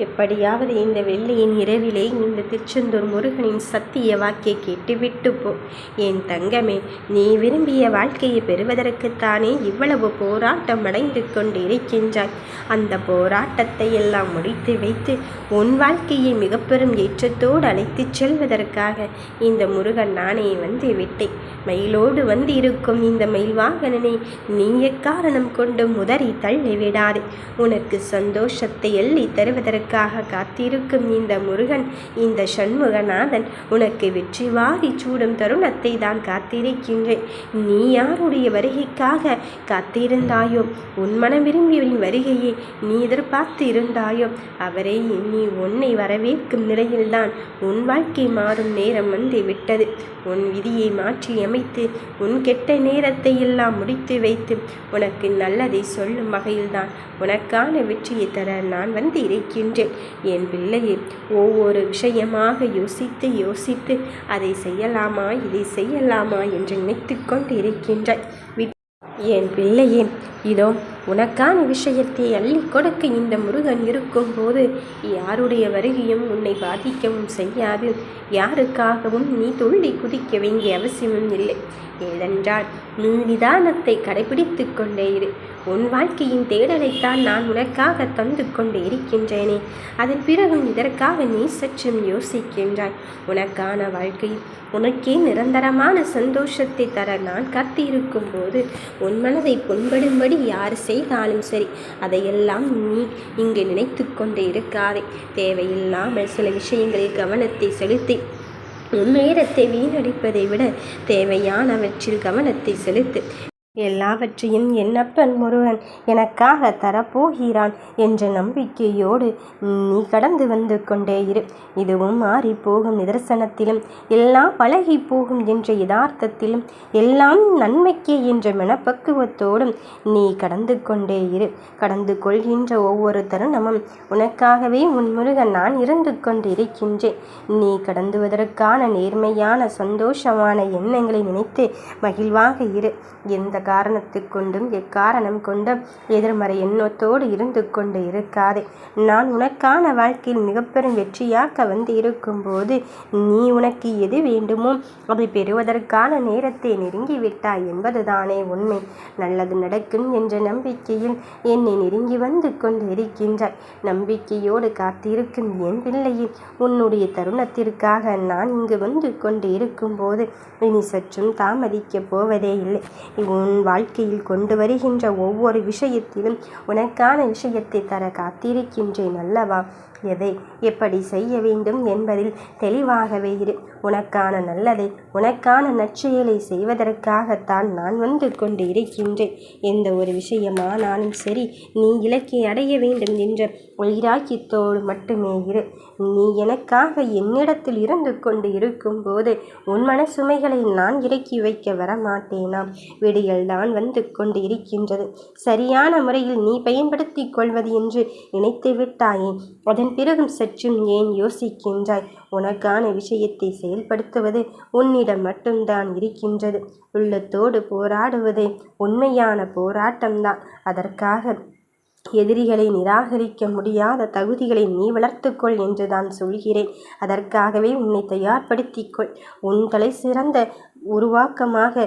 எப்படியாவது இந்த வெள்ளியின் இரவிலே இந்த திருச்செந்தூர் முருகனின் சத்திய வாக்கை கேட்டுவிட்டு போ. என் தங்கமே, நீ விரும்பிய வாழ்க்கையை பெறுவதற்குத்தானே இவ்வளவு போராட்டம் அடைந்து கொண்டு இருக்கின்றாய். அந்த போராட்டத்தை எல்லாம் முடித்து வைத்து உன் வாழ்க்கையை மிக பெரும் ஏற்றத்தோடு அழைத்துச் செல்வதற்காக இந்த முருகன் நானே வந்து விட்டேன். மயிலோடு வந்து இருக்கும் இந்த மயில் வாகனனை நீ எக்காரணம் கொண்டு முதறி தள்ளிவிடாதே. உனக்கு சந்தோஷத்தை எள்ளி தருவதற்காக காத்திருக்கும் இந்த முருகன், இந்த சண்முகநாதன் உனக்கு வெற்றி வாரி சூடும் தருணத்தை தான் காத்திருக்கின்றேன். நீ யாருடைய வருகைக்காக காத்திருந்தாயோ, உன் மனம் விரும்பியவரின் வருகையை நீ எதிர்பார்த்து இருந்தாயோ, அவரை நீ உன்னை வரவேற்கும் நிலையில்தான் உன் வாழ்க்கை மாறும் நேரம் வந்து விட்டது. உன் விதியை மாற்றி அமைத்து உன் கெட்ட நேரத்தை எல்லாம் முடித்து வைத்து உனக்கு நல்லதை சொல்லும் வகையில்தான் உனக்கான வெற்றியை தர நான் வந்து இருக்கின்றேன். என் பிள்ளையை ஒவ்வொரு விஷயமாக யோசித்து அதை செய்யலாமா இதை செய்யலாமா என்று நினைத்து கொண்டு இருக்கின்றாய். என் பிள்ளையே, இதோ உனக்கான விஷயத்தை அள்ளி கொடுக்க இந்த முருகன் இருக்கும்போது யாருடைய வருகையும் உன்னை பாதிக்கவும் செய்யாது. யாருக்காகவும் நீ துள்ளி குதிக்க வேண்டிய அவசியமும் இல்லை. ஏனென்றால் நீ நிதானத்தை கடைபிடித்து கொண்டே இரு. உன் வாழ்க்கையின் தேடலைத்தான் நான் உனக்காக தந்து கொண்டு இருக்கின்றேனே. அதன் பிறகும் இதற்காக நீ சற்றும் யோசிக்கின்றாய். உனக்கான வாழ்க்கை உனக்கே நிரந்தரமான சந்தோஷத்தை தர நான் காத்திருக்கும் போது உன் மனதை புண்படும்படி யார் செய்தாலும் சரி, அதையெல்லாம் நீ இங்கு நினைத்து கொண்டே இருக்காதே. தேவையில்லாமல் சில விஷயங்களில் கவனத்தை செலுத்தி உன் நேரத்தை வீணடிப்பதை விட தேவையானவற்றில் கவனத்தை செலுத்து. எல்லாவற்றையும் என் அப்பன் முருகன் எனக்காக தரப்போகிறான் என்ற நம்பிக்கையோடு நீ கடந்து வந்து கொண்டே இரு. இதுவும் மாறி போகும் நிதர்சனத்திலும், எல்லாம் பழகி போகும் என்ற யதார்த்தத்திலும், எல்லாம் நன்மைக்கே என்ற மனப்பக்குவத்தோடும் நீ கடந்து கொண்டே இரு. கடந்து கொள்கின்ற ஒவ்வொரு தருணமும் உனக்காகவே உன் முருகன் நான் இருந்து கொண்டு இருக்கின்றேன். நீ கடந்துவதற்கான நேர்மையான சந்தோஷமான எண்ணங்களை நினைத்து மகிழ்வாக இரு. எந்த காரணத்து கொண்டும் எக்காரணம் கொண்டும் எதிர்மறை எண்ணத்தோடு இருந்து கொண்டு இருக்காதே. நான் உனக்கான வாழ்க்கையில் மிக பெரும் வெற்றியாக்க வந்து இருக்கும்போது நீ உனக்கு எது வேண்டுமோ அதை பெறுவதற்கான நேரத்தை நெருங்கிவிட்டாய் என்பதுதானே உண்மை. நல்லது நடக்கும் என்ற நம்பிக்கையில் என்னை நெருங்கி வந்து கொண்டு இருக்கின்றாய். நம்பிக்கையோடு காத்திருக்கும் என் பிள்ளையில் உன்னுடைய தருணத்திற்காக நான் இங்கு வந்து கொண்டு இருக்கும்போது இனி சற்றும் தாமதிக்கப் போவதே இல்லை. உன் வாழ்க்கையில் கொண்டு வருகின்ற ஒவ்வொரு விஷயத்திலும் உனக்கான விஷயத்தை தர காத்திருக்கின்றேன் அல்லவா. எதை எப்படி செய்ய வேண்டும் என்பதில் தெளிவாகவே இரு. உனக்கான நல்லதை உனக்கான நற்செயலை செய்வதற்காகத்தான் நான் வந்து கொண்டு இருக்கின்றேன். எந்த ஒரு விஷயமானாலும் சரி, நீ இலக்கை அடைய வேண்டும் என்ற வைராக்கியத்தோடு மட்டுமே இரு. நீ எனக்காக என்னிடத்தில் இருந்து கொண்டு இருக்கும்போது உன் மனசுமைகளை நான் இறக்கி வைக்க வரமாட்டேனா? விடியல்தான் வந்து கொண்டு இருக்கின்றது. சரியான முறையில் நீ பயன்படுத்தி கொள்வது என்று நினைத்து விட்டாயே. அதன் பிறகும் சற்றும் ஏன் யோசிக்கின்றாய்? உனக்கான விஷயத்தை செயல்படுத்துவது உன்னிடம் மட்டும்தான் இருக்கின்றது. உள்ளத்தோடு போராடுவது உண்மையான போராட்டம்தான். அதற்காக எதிரிகளை நிராகரிக்க முடியாத தகுதிகளை நீ வளர்த்துக்கொள் என்று தான் சொல்கிறேன். அதற்காகவே உன்னை தயார்படுத்திக்கொள். உன் தலை சிறந்த உருவாக்கமாக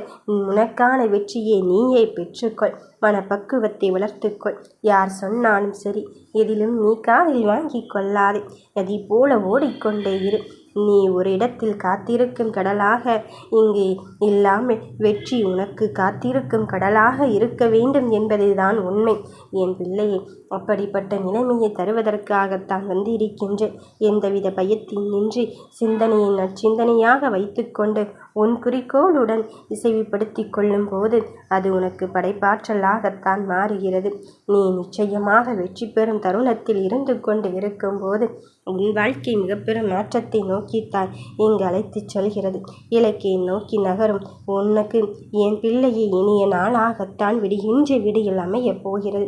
உனக்கான வெற்றியை நீயே பெற்றுக்கொள். மனப்பக்குவத்தை வளர்த்துக்கொள். யார் சொன்னாலும் சரி, எதிலும் நீ காதில் வாங்கி கொள்ளாதே. நதி போல ஓடிக்கொண்டே இரு. நீ ஒரு இடத்தில் காத்திருக்கும் கடலாக இங்கே இல்லாமல் வெற்றி உனக்கு காத்திருக்கும் கடலாக இருக்க வேண்டும் என்பதுதான் உண்மை. என் பிள்ளையை அப்படிப்பட்ட நிலைமையை தருவதற்காகத்தான் வந்து இருக்கின்றேன். எந்தவித பயத்தினின்றி சிந்தனையை நற்சிந்தனையாக வைத்துக்கொண்டு உன் குறிக்கோளுடன் இசைவுபடுத்தி கொள்ளும் போது அது உனக்கு படைப்பாற்றலாகத்தான் மாறுகிறது. நீ நிச்சயமாக வெற்றி பெறும் தருணத்தில் இருந்து கொண்டு இருக்கும்போது உன் வாழ்க்கை மிக பெரும் மாற்றத்தை நோக்கித்தான் இங்கு அழைத்துச் செல்கிறது. இலக்கை நோக்கி நகரும் உனக்கு என் பிள்ளையை இனிய நாளாகத்தான் விடுகின்ற விடியில் அமையப் போகிறது.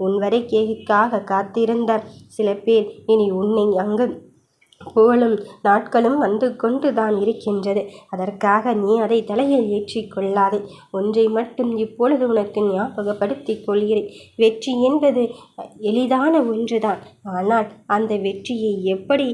உன் வரை கேட்காக காத்திருந்த சில பேர் இனி உன்னை அங்கு புகழும் நாட்களும் வந்து கொண்டு தான் இருக்கின்றது. அதற்காக நீ அதை தலையில் ஏற்றிக் கொள்ளாதே. ஒன்றை மட்டும் இப்பொழுது உனக்கு ஞாபகப்படுத்திக் கொள்கிறேன். வெற்றி என்பது எளிதான ஒன்றுதான். ஆனால் அந்த வெற்றியை எப்படி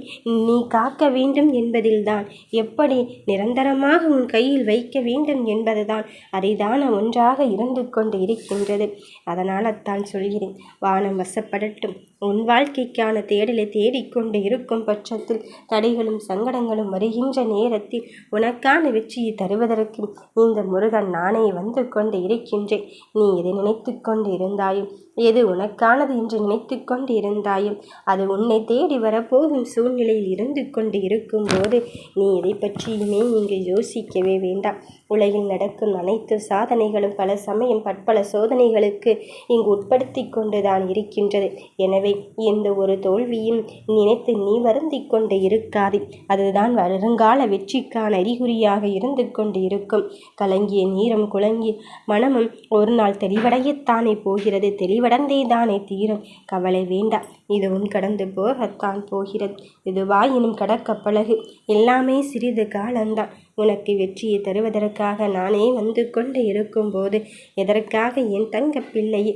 நீ காக்க வேண்டும் என்பதில்தான், எப்படி நிரந்தரமாக உன் கையில் வைக்க வேண்டும் என்பதுதான் அரிதான ஒன்றாக இருந்து கொண்டு இருக்கின்றது. அதனால்தான் சொல்கிறேன், வானம் வசப்படட்டும். உன் வாழ்க்கைக்கான தேடலை தேடிக்கொண்டு இருக்கும் பட்சத்தில் தடைகளும் சங்கடங்களும் வருகின்ற நேரத்தில் உனக்கான வெற்றியை தருவதற்கு இந்த முருகன் நானே வந்து கொண்டு இருக்கின்றேன். நீ எதை நினைத்து கொண்டு இருந்தாயும், எது உனக்கானது என்று நினைத்து கொண்டு இருந்தாயும், அது உன்னை தேடி வரப்போகும் சூழ்நிலையில் இருந்து கொண்டு இருக்கும்போது நீ எதை பற்றியுமே இங்கு யோசிக்கவே வேண்டாம். உலகில் நடக்கும் அனைத்து சாதனைகளும் பல சமயம் பற்பல சோதனைகளுக்கு இங்கு உட்படுத்தி கொண்டுதான் இருக்கின்றது. எனவே எந்த ஒரு தோல்வியும் நினைத்து நீ வருந்தி கொண்டு இருக்காது. அதுதான் வருங்கால வெற்றிக்கான அறிகுறியாக இருந்து கொண்டு இருக்கும். கலங்கிய நீரும் குலங்கிய மனமும் ஒரு நாள் தெளிவடையத்தானே போகிறது. தெளிவடைந்தே தானே தீரும். கவலை வேண்டாம், இதுவும் கடந்து போகத்தான் போகிறது. இதுவாயினும் கடக்க பழகு. எல்லாமே சிறிது காலம்தான். உனக்கு வெற்றியை தருவதற்காக நானே வந்து கொண்டு இருக்கும்போது எதற்காக என் தங்க பிள்ளையை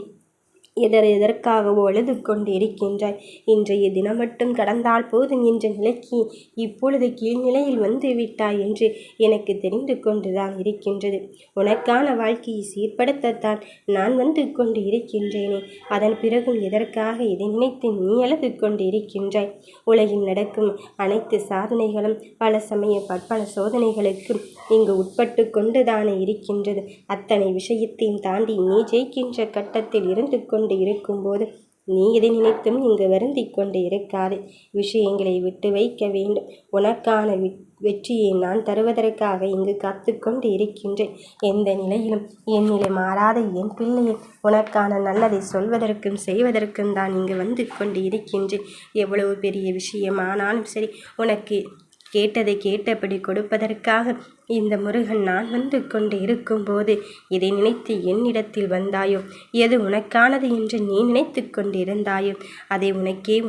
எதற்காகவோ அழுது கொண்டு இருக்கின்றாய்? இன்றைய தினம் மட்டும் கடந்தால் போதும் என்ற நிலைக்கு இப்பொழுது கீழ்நிலையில் வந்து விட்டாய் என்று எனக்கு தெரிந்து கொண்டுதான் இருக்கின்றது. உனக்கான வாழ்க்கையை சீர்படுத்தத்தான் நான் வந்து கொண்டு இருக்கின்றேனே. அதன் பிறகும் எதற்காக இதை நினைத்து நீ அழுது கொண்டு இருக்கின்றாய்? உலகில் நடக்கும் அனைத்து சாதனைகளும் பல சமய பற்பல சோதனைகளுக்கு இங்கு உட்பட்டு கொண்டுதானே இருக்கின்றது. அத்தனை விஷயத்தையும் தாண்டி நீ ஜெயிக்கின்ற கட்டத்தில் இருந்து கொண்டு இருக்கும்போது நீ எதை நினைத்தும் இங்கு வருந்தி கொண்டு இருக்காது. விஷயங்களை விட்டு வைக்க வேண்டும். உனக்கான வெற்றியை நான் தருவதற்காக இங்கு காத்து கொண்டு இருக்கின்றேன். எந்த நிலையிலும் என் நிலை மாறாத என் பிள்ளையை உனக்கான நல்லதை சொல்வதற்கும் செய்வதற்கும் தான் இங்கு வந்து கொண்டு இருக்கின்றேன். எவ்வளவு பெரிய விஷயமானாலும் சரி, உனக்கு கேட்டதை கேட்டபடி கொடுப்பதற்காக இந்த முருகன் நான் வந்து கொண்டு இருக்கும்போது இதை நினைத்து என்னிடத்தில் வந்தாயோ, எது உனக்கானது என்று நீ நினைத்து கொண்டிருந்தாயோ அதை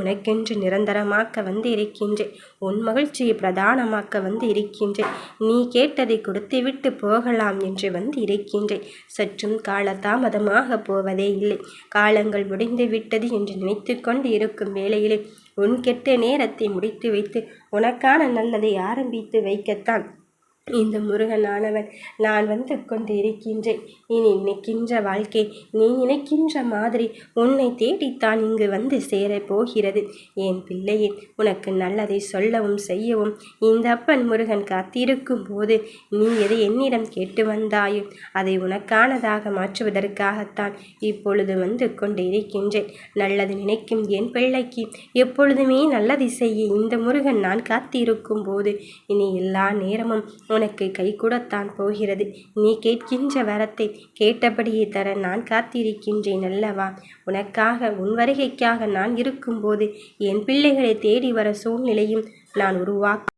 உனக்கென்று நிரந்தரமாக்க வந்து இருக்கின்றேன். உன் மகிழ்ச்சியை பிரதானமாக்க வந்து இருக்கின்றேன். நீ கேட்டதை கொடுத்துவிட்டு போகலாம் என்று வந்து இருக்கின்றேன். சற்றும் காலதாமதமாக போவதே இல்லை. காலங்கள் முடிந்து விட்டது என்று நினைத்து கொண்டு இருக்கும் வேளையிலே உன் கெட்ட நேரத்தை முடித்து வைத்து உனக்கான நல்லதை ஆரம்பித்து வைக்கத்தான் இந்த முருகனானவன் நான் வந்து கொண்டு இருக்கின்றேன். இனி நினைக்கின்ற வாழ்க்கை நீ நினைக்கின்ற மாதிரி உன்னை தேடித்தான் இங்கு வந்து சேரப் போகிறது. என் பிள்ளையே, உனக்கு நல்லதை சொல்லவும் செய்யவும் இந்த அப்பன் முருகன் காத்திருக்கும் போது நீ எதை என்னிடம் கேட்டு வந்தாயோ அதை உனக்கானதாக மாற்றுவதற்காகத்தான் இப்பொழுது வந்து கொண்டு இருக்கின்றேன். நல்லது நினைக்கும் என் பிள்ளைக்கு எப்பொழுதுமே நல்லதை செய்ய இந்த முருகன் நான் காத்திருக்கும் போது இனி எல்லா நேரமும் உனக்கு கைகூடத்தான் போகிறது. நீ கேட்கின்ற வரத்தை கேட்டபடியே தர நான் காத்திருக்கின்றேன் அல்லவா? உனக்காக உன் வருகைக்காக நான் இருக்கும்போது என் பிள்ளைகளை தேடி வர சூழ்நிலையும் நான் உருவாக்க